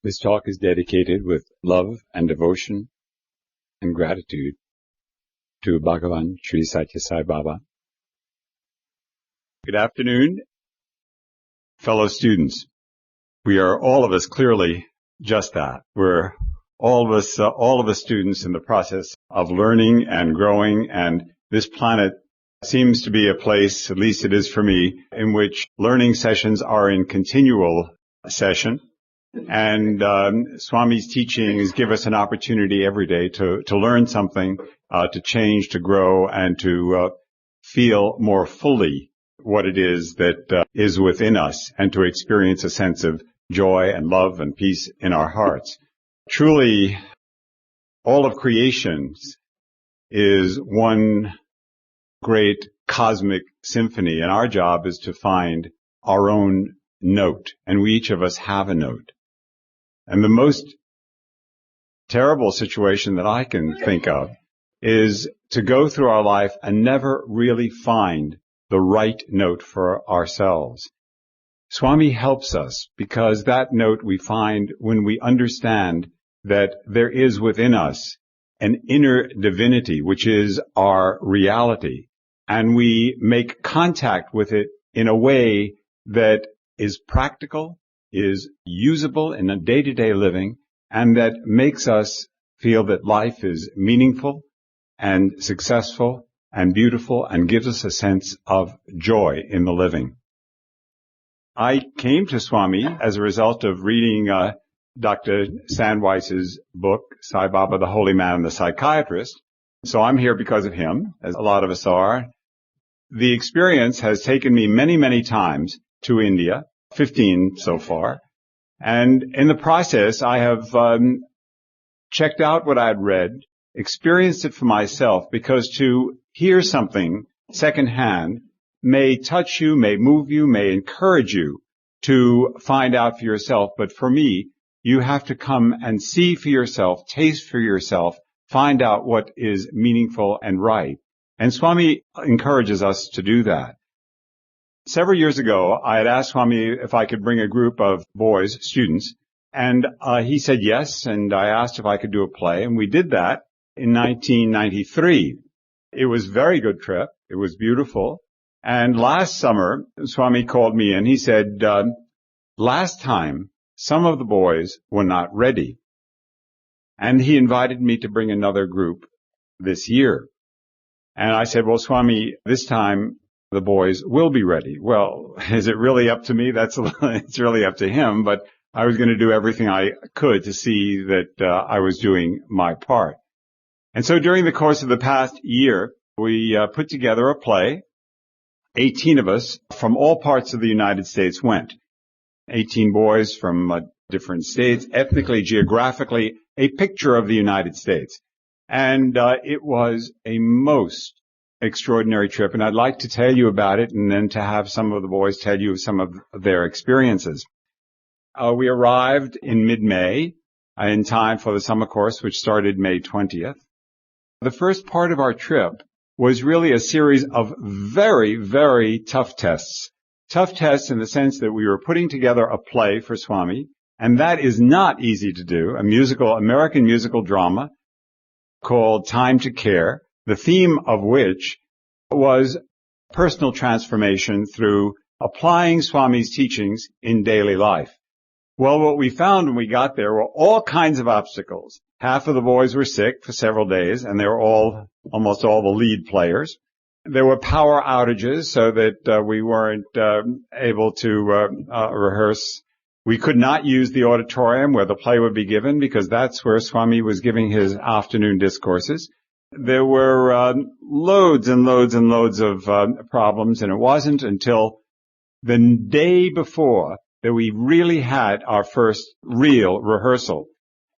This talk is dedicated with love and devotion and gratitude to Bhagavan Sri Satya Sai Baba. Good afternoon, fellow students. We are all of us clearly just that. We're all of us students in the process of learning and growing, and this planet seems to be a place, at least it is for me, in which learning sessions are in continual session. And Swami's teachings give us an opportunity every day to learn something, to change, to grow, and to feel more fully what it is that is within us, and to experience a sense of joy and love and peace in our hearts. Truly, all of creation is one great cosmic symphony, and our job is to find our own note, and we each of us have a note. And the most terrible situation that I can think of is to go through our life and never really find the right note for ourselves. Swami helps us, because that note we find when we understand that there is within us an inner divinity, which is our reality, and we make contact with it in a way that is practical, is usable in a day-to-day living, and that makes us feel that life is meaningful and successful and beautiful and gives us a sense of joy in the living. I came to Swami as a result of reading Dr. Sandweiss's book, Sai Baba, the Holy Man and the Psychiatrist. So I'm here because of him, as a lot of us are. The experience has taken me many, many times to India, 15 so far. And in the process, I have checked out what I had read, experienced it for myself, because to hear something secondhand may touch you, may move you, may encourage you to find out for yourself. But for me, you have to come and see for yourself, taste for yourself, find out what is meaningful and right. And Swami encourages us to do that. Several years ago, I had asked Swami if I could bring a group of boys, students, and he said yes, and I asked if I could do a play, and we did that in 1993. It was a very good trip. It was beautiful. And last summer, Swami called me in. He said, last time, some of the boys were not ready. And he invited me to bring another group this year. And I said, well, Swami, this time the boys will be ready. Well, is it really up to me? It's really up to him, but I was going to do everything I could to see that I was doing my part. And so during the course of the past year, we put together a play. 18 of us from all parts of the United States went. 18 boys from different states, ethnically, geographically, a picture of the United States. And it was a most extraordinary trip, and I'd like to tell you about it, and then to have some of the boys tell you some of their experiences. We arrived in mid-May, in time for the summer course, which started May 20th. The first part of our trip was really a series of very, very tough tests. Tough tests in the sense that we were putting together a play for Swami, and that is not easy to do, American musical drama called Time to Care, the theme of which was personal transformation through applying Swami's teachings in daily life. Well, what we found when we got there were all kinds of obstacles. Half of the boys were sick for several days, and they were almost all the lead players. There were power outages, so that we weren't able to rehearse. We could not use the auditorium where the play would be given, because that's where Swami was giving his afternoon discourses. There were loads and loads and loads of problems, and it wasn't until the day before that we really had our first real rehearsal.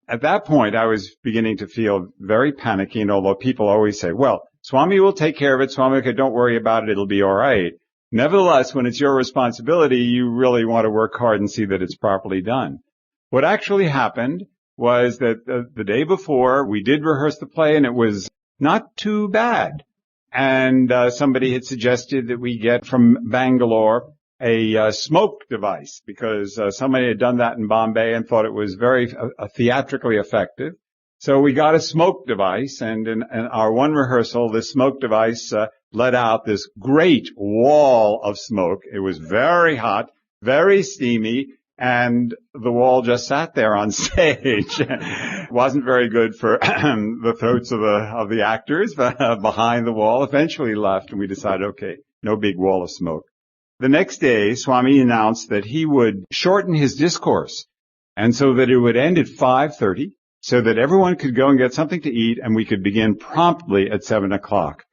At that point, I was beginning to feel very panicky, and although people always say, well, Swami will take care of it, Swami, okay, don't worry about it, it'll be all right. Nevertheless, when it's your responsibility, you really want to work hard and see that it's properly done. What actually happened was that the day before, we did rehearse the play, and it was not too bad. And somebody had suggested that we get from Bangalore a smoke device because somebody had done that in Bombay and thought it was very theatrically effective. So we got a smoke device, and in our one rehearsal, this smoke device let out this great wall of smoke. It was very hot, very steamy, and the wall just sat there on stage. Wasn't very good for the throats of the actors behind the wall. Eventually left, and we decided, okay, no big wall of smoke. The next day, Swami announced that he would shorten his discourse, and so that it would end at 5:30, so that everyone could go and get something to eat, and we could begin promptly at 7 o'clock.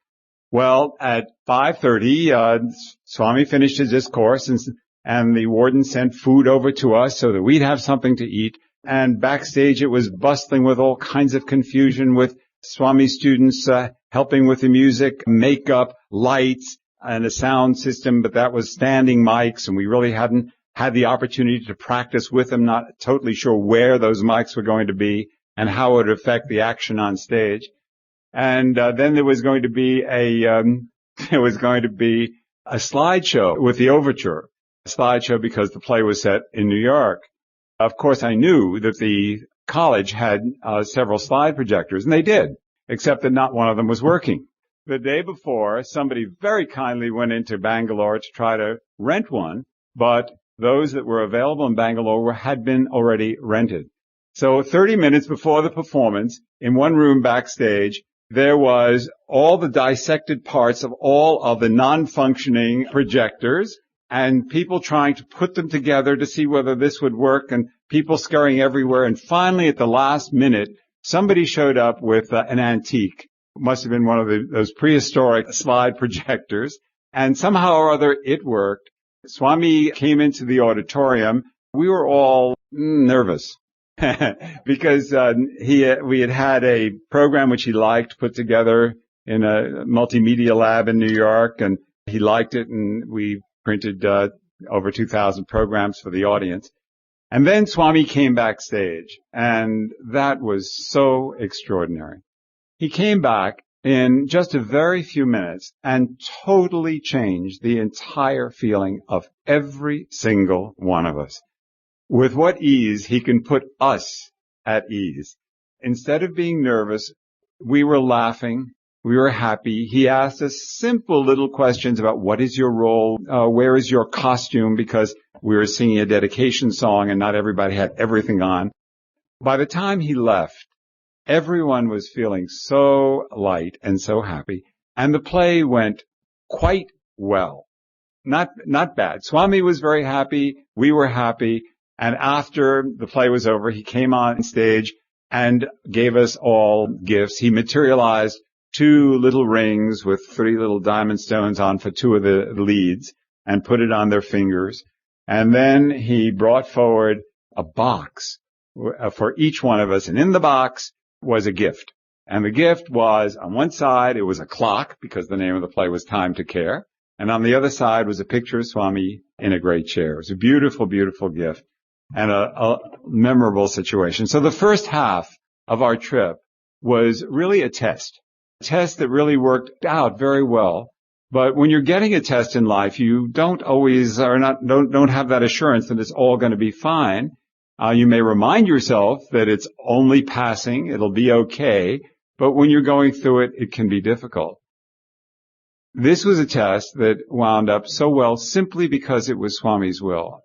Well, at 5:30, Swami finished his discourse, and the warden sent food over to us so that we'd have something to eat. And backstage, it was bustling with all kinds of confusion, with Swami students helping with the music, makeup, lights, and a sound system, but that was standing mics, and we really hadn't had the opportunity to practice with them, not totally sure where those mics were going to be and how it would affect the action on stage. And then there was going to be a slideshow with the overture, a slideshow because the play was set in New York. Of course, I knew that the college had several slide projectors, and they did, except that not one of them was working. The day before, somebody very kindly went into Bangalore to try to rent one, but those that were available in Bangalore had been already rented. So 30 minutes before the performance, in one room backstage, there was all the dissected parts of all of the non-functioning projectors and people trying to put them together to see whether this would work, and people scurrying everywhere. And finally, at the last minute, somebody showed up with an antique. It must have been one of those prehistoric slide projectors. And somehow or other, it worked. Swami came into the auditorium. We were all nervous because we had a program which he liked put together in a multimedia lab in New York, and he liked it, and we printed over 2,000 programs for the audience. And then Swami came backstage, and that was so extraordinary. He came back in just a very few minutes and totally changed the entire feeling of every single one of us. With what ease he can put us at ease. Instead of being nervous, we were laughing. We were happy. He asked us simple little questions about what is your role, where is your costume, because we were singing a dedication song and not everybody had everything on. By the time he left, everyone was feeling so light and so happy, and the play went quite well. Not bad. Swami was very happy. We were happy. And after the play was over, he came on stage and gave us all gifts. He materialized 2 little rings with 3 little diamond stones on for 2 of the leads and put it on their fingers. And then he brought forward a box for each one of us. And in the box was a gift. And the gift was, on one side, it was a clock, because the name of the play was Time to Care. And on the other side was a picture of Swami in a great chair. It was a beautiful, beautiful gift and a memorable situation. So the first half of our trip was really a test that really worked out very well. But when you're getting a test in life, you don't always don't have that assurance that it's all going to be fine. You may remind yourself that it's only passing, it'll be okay, but when you're going through it, it can be difficult. This was a test that wound up so well simply because it was Swami's will.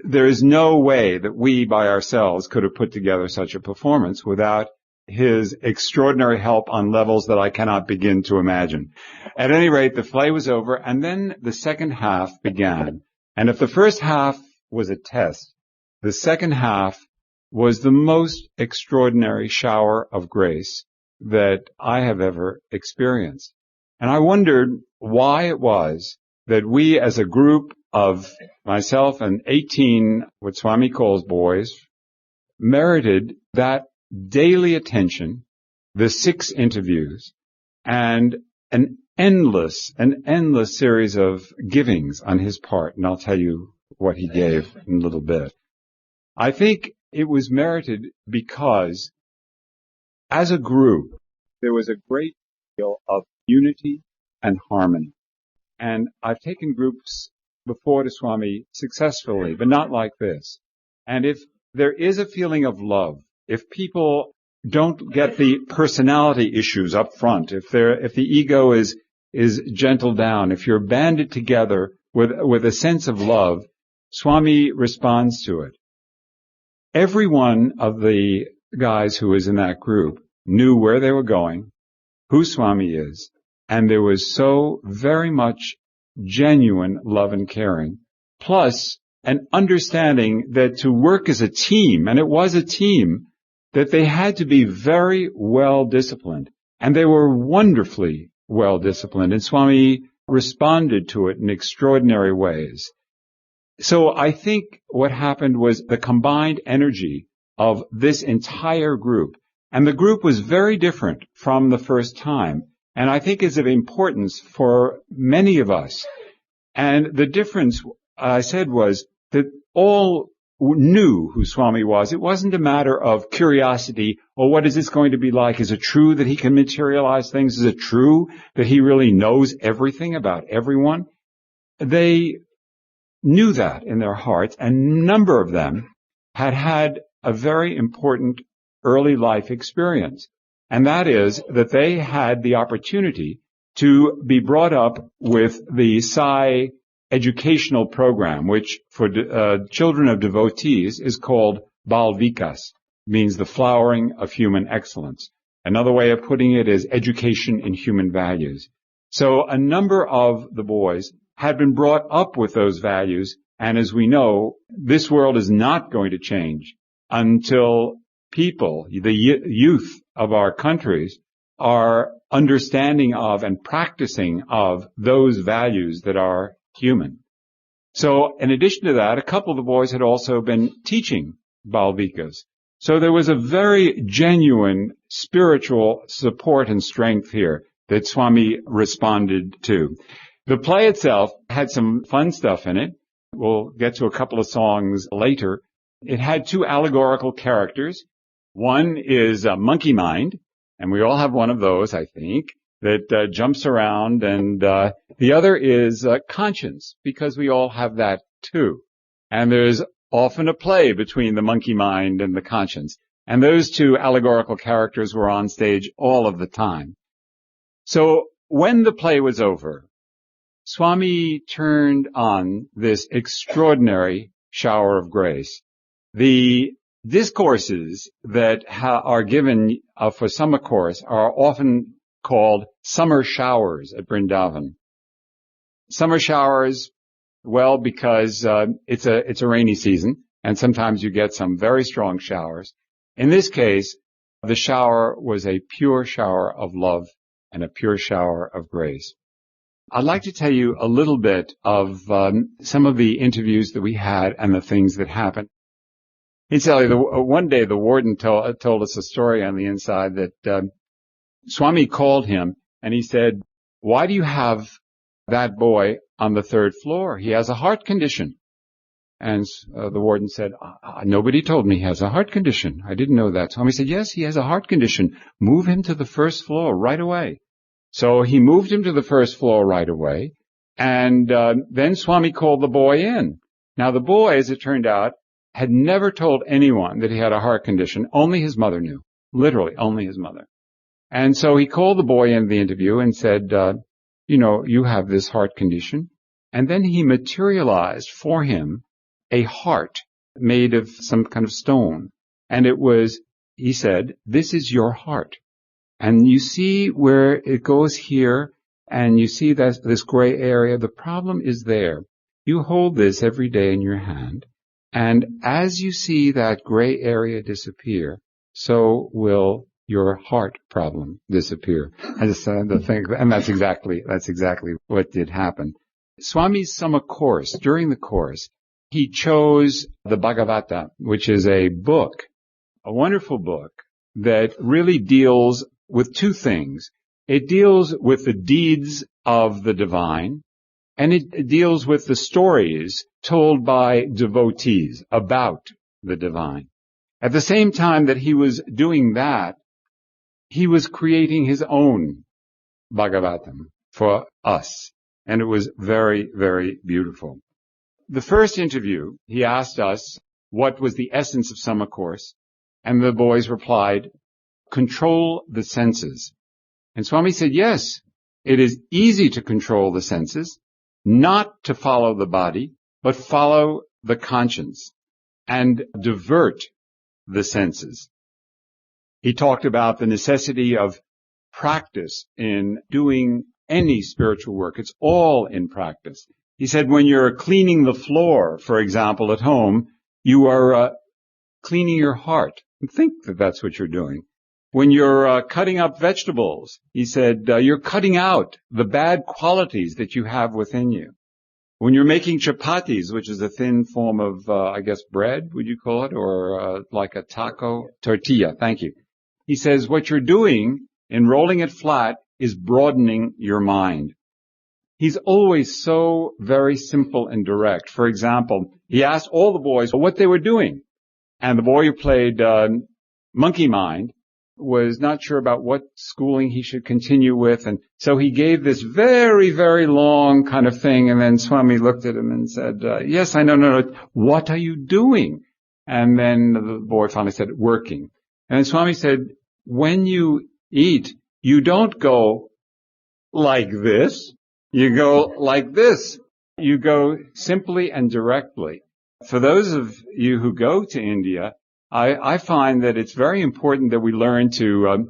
There is no way that we by ourselves could have put together such a performance without his extraordinary help on levels that I cannot begin to imagine. At any rate, the play was over, and then the second half began. And if the first half was a test, the second half was the most extraordinary shower of grace that I have ever experienced. And I wondered why it was that we as a group of myself and 18, what Swami calls boys, merited that daily attention, the 6 interviews, and an endless series of givings on his part. And I'll tell you what he gave in a little bit. I think it was merited because as a group, there was a great deal of unity and harmony. And I've taken groups before to Swami successfully, but not like this. And if there is a feeling of love, if people don't get the personality issues up front, if the ego is gentled down, if you're banded together with a sense of love, Swami responds to it. Every one of the guys who was in that group knew where they were going, who Swami is, and there was so very much genuine love and caring, plus an understanding that to work as a team, and it was a team, that they had to be very well disciplined, and they were wonderfully well disciplined, and Swami responded to it in extraordinary ways. So I think what happened was the combined energy of this entire group, and the group was very different from the first time, and I think is of importance for many of us. And the difference, I said, was that all knew who Swami was. It wasn't a matter of curiosity, or what is this going to be like? Is it true that he can materialize things? Is it true that he really knows everything about everyone? They knew that in their hearts, and a number of them had a very important early life experience. And that is that they had the opportunity to be brought up with the Sai educational program, which for children of devotees is called Bal Vikas, means the flowering of human excellence. Another way of putting it is education in human values. So a number of the boys had been brought up with those values, and as we know, this world is not going to change until people, the youth of our countries, are understanding of and practicing of those values that are human. So in addition to that, a couple of the boys had also been teaching Balvikas. So there was a very genuine spiritual support and strength here that Swami responded to. The play itself had some fun stuff in it. We'll get to a couple of songs later. It had two allegorical characters. One is Monkey Mind, and we all have one of those, I think, that jumps around, and the other is Conscience, because we all have that too. And there's often a play between the Monkey Mind and the Conscience, and those two allegorical characters were on stage all of the time. So when the play was over, Swami turned on this extraordinary shower of grace. The discourses that are given for summer course are often called summer showers at Vrindavan. Summer showers, well, because it's a rainy season, and sometimes you get some very strong showers. In this case, the shower was a pure shower of love and a pure shower of grace. I'd like to tell you a little bit of some of the interviews that we had and the things that happened. Incidentally, one day the warden told us a story on the inside that Swami called him and he said, "Why do you have that boy on the third floor? He has a heart condition." And the warden said, "Nobody told me he has a heart condition. I didn't know that." Swami said, "Yes, he has a heart condition. Move him to the first floor right away." So he moved him to the first floor right away, and then Swami called the boy in. Now the boy, as it turned out, had never told anyone that he had a heart condition. Only his mother knew. Literally, only his mother. And so he called the boy in the interview and said, you have this heart condition. And then he materialized for him a heart made of some kind of stone. And it was, he said, "This is your heart. And you see where it goes here, and you see that this gray area. The problem is there. You hold this every day in your hand, and as you see that gray area disappear, so will your heart problem disappear." I just said the thing, and that's exactly what did happen. Swami's summer course, during the course, he chose the Bhagavata, which is a book, a wonderful book that really deals with two things. It deals with the deeds of the divine, and it deals with the stories told by devotees about the divine. At the same time that he was doing that, he was creating his own Bhagavatam for us, and it was very, very beautiful. The first interview, he asked us what was the essence of summer course, and the boys replied, control the senses. And Swami said, yes, it is easy to control the senses, not to follow the body, but follow the conscience and divert the senses. He talked about the necessity of practice in doing any spiritual work. It's all in practice. He said when you're cleaning the floor, for example, at home, you are cleaning your heart. And think that that's what you're doing. When you're cutting up vegetables, he said, you're cutting out the bad qualities that you have within you. When you're making chapatis, which is a thin form of, bread, would you call it, or like a taco tortilla, thank you. He says what you're doing in rolling it flat is broadening your mind. He's always so very simple and direct. For example, he asked all the boys what they were doing, and the boy who played Monkey Mind was not sure about what schooling he should continue with, and so he gave this very, very long kind of thing, and then Swami looked at him and said, yes, I know, no, what are you doing? And then the boy finally said, working. And then Swami said, when you eat, you don't go like this, you go like this. You go simply and directly. For those of you who go to India, I find that it's very important that we learn to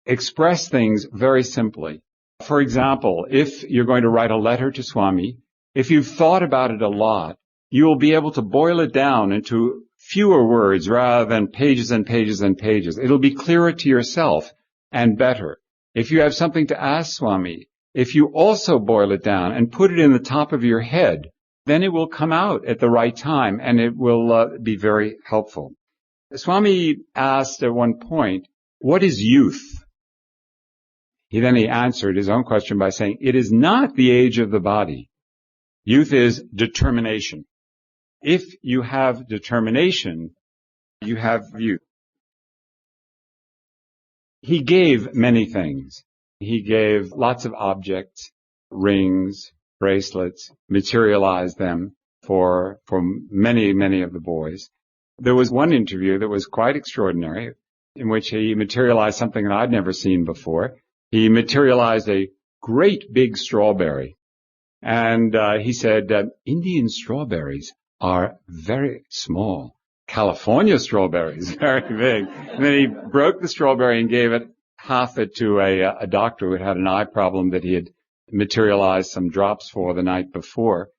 express things very simply. For example, if you're going to write a letter to Swami, if you've thought about it a lot, you will be able to boil it down into fewer words rather than pages and pages and pages. It'll be clearer to yourself and better. If you have something to ask Swami, if you also boil it down and put it in the top of your head, then it will come out at the right time and it will be very helpful. Swami asked at one point, what is youth? He answered his own question by saying, it is not the age of the body. Youth is determination. If you have determination, you have youth. He gave many things. He gave lots of objects, rings, bracelets, materialized them for many, many of the boys. There was one interview that was quite extraordinary in which he materialized something that I'd never seen before. He materialized a great big strawberry. And he said, Indian strawberries are very small. California strawberries, very big. And then he broke the strawberry and gave half it to a doctor who had an eye problem that he had materialized some drops for the night before.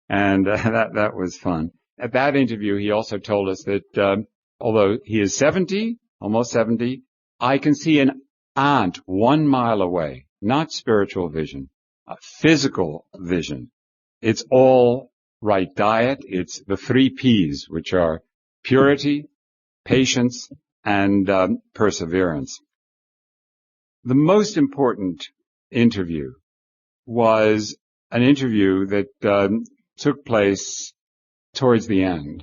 And that was fun. At that interview, he also told us that although he is 70, almost 70, I can see an ant 1 mile away. Not spiritual vision, physical vision. It's all right diet. It's the 3 P's, which are purity, patience, and perseverance. The most important interview was an interview that took place towards the end.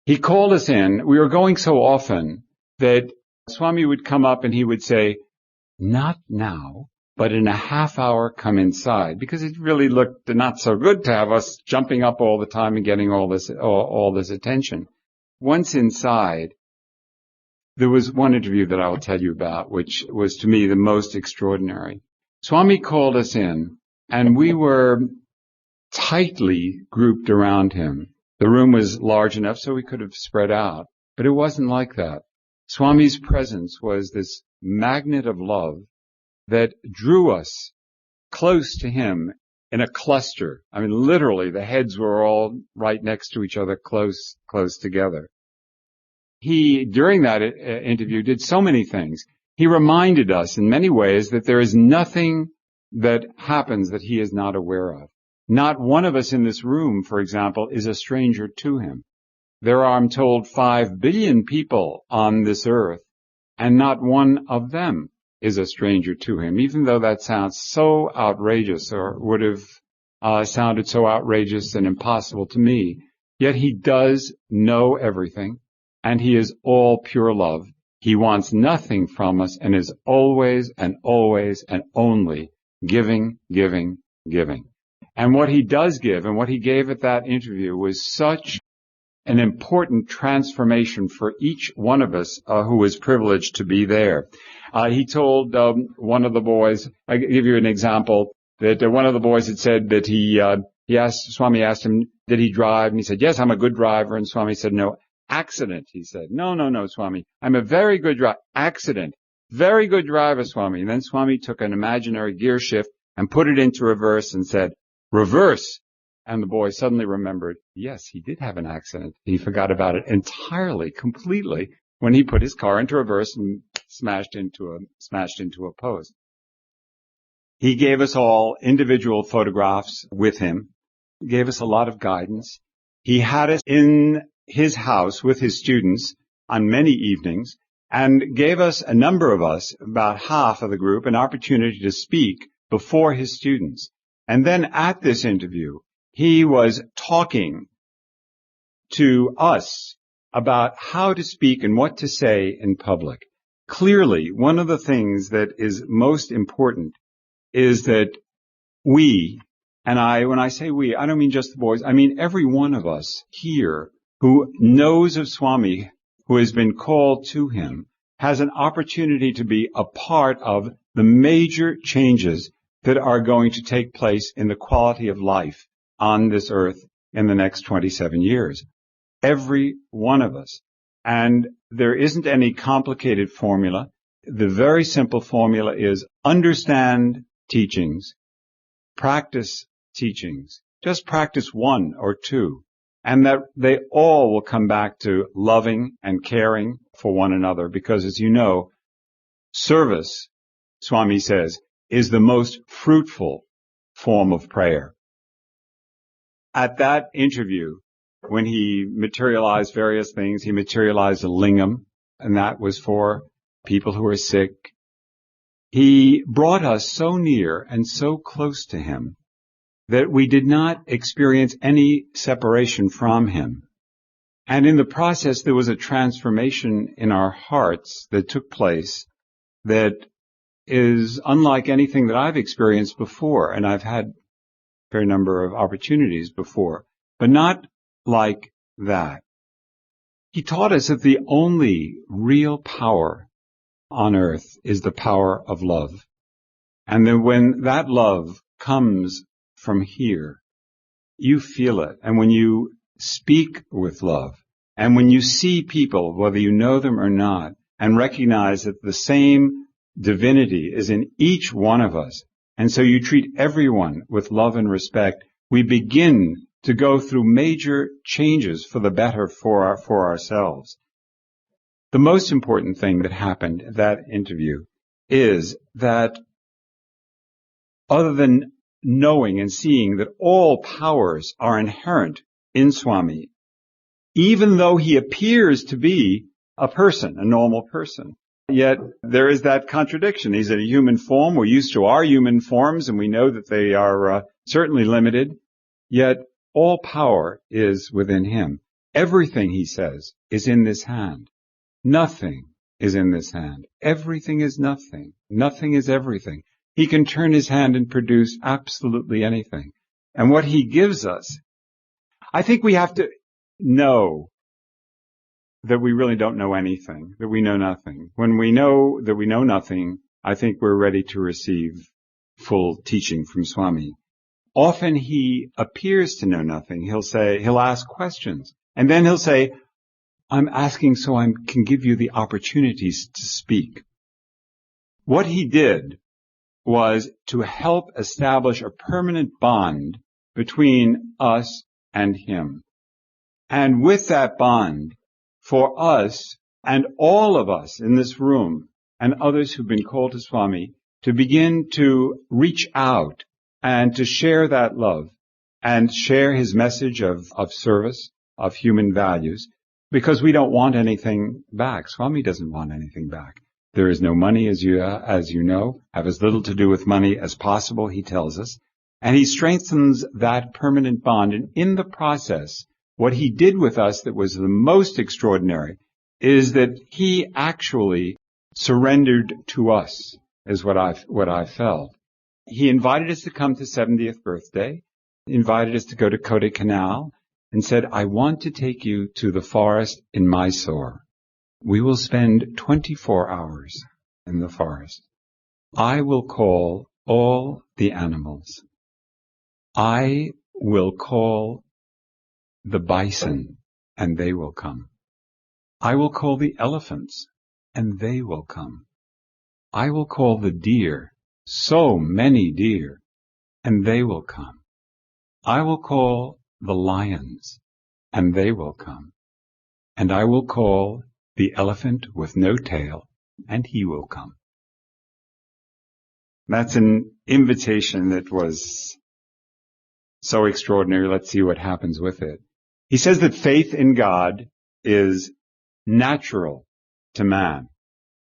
He called us in. We were going so often that Swami would come up and he would say, not now, but in a half hour come inside, because it really looked not so good to have us jumping up all the time and getting all this attention. Once inside, there was one interview that I will tell you about, which was to me the most extraordinary. Swami called us in, and we were tightly grouped around him. The room was large enough so we could have spread out, but it wasn't like that. Swami's presence was this magnet of love that drew us close to him in a cluster. I mean, literally, the heads were all right next to each other, close together. He, during that interview, did so many things. He reminded us in many ways that there is nothing that happens that he is not aware of. Not one of us in this room, for example, is a stranger to him. There are, I'm told, 5 billion people on this earth, and not one of them is a stranger to him, even though that sounds so outrageous, or would have sounded so outrageous and impossible to me. Yet he does know everything, and he is all pure love. He wants nothing from us and is always and always and only giving, giving, giving. And what he does give and what he gave at that interview was such an important transformation for each one of us who was privileged to be there. He told one of the boys, I give you an example, that one of the boys had said that Swami asked him, did he drive? And he said, yes, I'm a good driver. And Swami said, no, accident. He said, no, Swami, I'm a very good driver. Accident. Very good driver, Swami. And then Swami took an imaginary gear shift and put it into reverse and said, reverse. And the boy suddenly remembered, yes, he did have an accident. He forgot about it entirely, completely, when he put his car into reverse and smashed into a post. He gave us all individual photographs with him, gave us a lot of guidance. He had us in his house with his students on many evenings and gave us, a number of us, about half of the group, an opportunity to speak before his students. And then at this interview, he was talking to us about how to speak and what to say in public. Clearly, one of the things that is most important is that we, and when I say we, I don't mean just the boys, I mean every one of us here who knows of Swami, who has been called to him, has an opportunity to be a part of the major changes that are going to take place in the quality of life on this earth in the next 27 years. Every one of us. And there isn't any complicated formula. The very simple formula is understand teachings, practice teachings, just practice one or two, and that they all will come back to loving and caring for one another, because as you know, service, Swami says, is the most fruitful form of prayer. At that interview, when he materialized various things, he materialized a lingam, and that was for people who were sick. He brought us so near and so close to him that we did not experience any separation from him. And in the process, there was a transformation in our hearts that took place that is unlike anything that I've experienced before, and I've had a fair number of opportunities before, but not like that. He taught us that the only real power on earth is the power of love. And then when that love comes from here, you feel it. And when you speak with love, and when you see people, whether you know them or not, and recognize that the same divinity is in each one of us, and so you treat everyone with love and respect, we begin to go through major changes for the better for ourselves. The most important thing that happened at that interview is that other than knowing and seeing that all powers are inherent in Swami, even though he appears to be a person, a normal person, yet there is that contradiction. He's in a human form. We're used to our human forms, and we know that they are certainly limited, yet all power is within him. Everything, he says, is in this hand. Nothing is in this hand. Everything is nothing. Nothing is everything. He can turn his hand and produce absolutely anything. And what he gives us, I think we have to know that we really don't know anything, that we know nothing. When we know that we know nothing, I think we're ready to receive full teaching from Swami. Often he appears to know nothing. He'll ask questions, and then he'll say, I'm asking so I can give you the opportunities to speak. What he did was to help establish a permanent bond between us and him. And with that bond, for us and all of us in this room and others who've been called to Swami, to begin to reach out and to share that love and share his message of service, of human values, because we don't want anything back. Swami doesn't want anything back. There is no money, as you know, have as little to do with money as possible, he tells us. And he strengthens that permanent bond. And in the process, what he did with us that was the most extraordinary is that he actually surrendered to us, is what I felt. He invited us to come to 70th birthday. invited us to go to Kodaikanal and said, I want to take you to the forest in Mysore. We will spend 24 hours in the forest. I will call all the animals. I will call the bison, and they will come. I will call the elephants, and they will come. I will call the deer, so many deer, and they will come. I will call the lions, and they will come. And I will call the elephant with no tail, and he will come. That's an invitation that was so extraordinary. Let's see what happens with it. He says that faith in God is natural to man,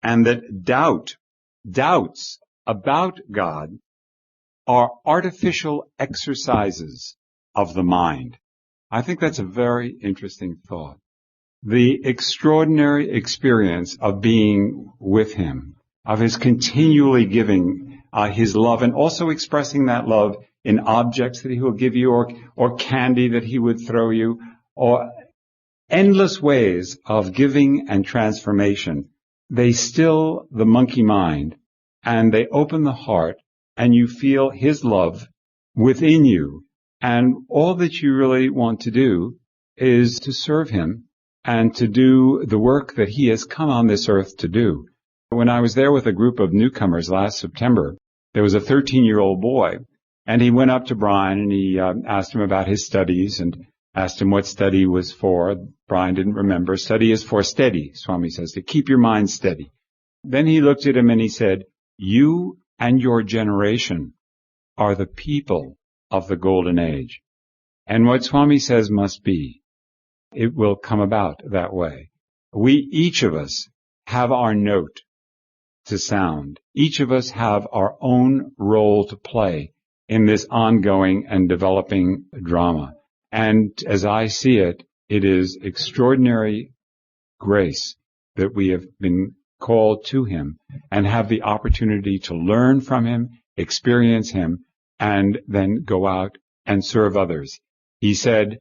and that doubts about God are artificial exercises of the mind. I think that's a very interesting thought. The extraordinary experience of being with him, of his continually giving his love, and also expressing that love in objects that he will give you, or candy that he would throw you, or endless ways of giving and transformation. They still the monkey mind, and they open the heart, and you feel his love within you. And all that you really want to do is to serve him and to do the work that he has come on this earth to do. When I was there with a group of newcomers last September, there was a 13-year-old boy, and he went up to Brian and he asked him about his studies and asked him what study was for. Brian didn't remember. Study is for steady, Swami says, to keep your mind steady. Then he looked at him and he said, you and your generation are the people of the golden age. And what Swami says must be, it will come about that way. We, each of us, have our note to sound. Each of us have our own role to play in this ongoing and developing drama. And as I see it, it is extraordinary grace that we have been called to him and have the opportunity to learn from him, experience him, and then go out and serve others. He said,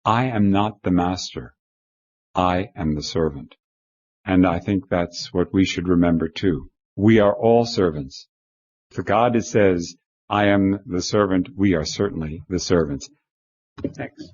I am not the master. I am the servant. And I think that's what we should remember too. We are all servants. For God says, I am the servant, we are certainly the servants. Next.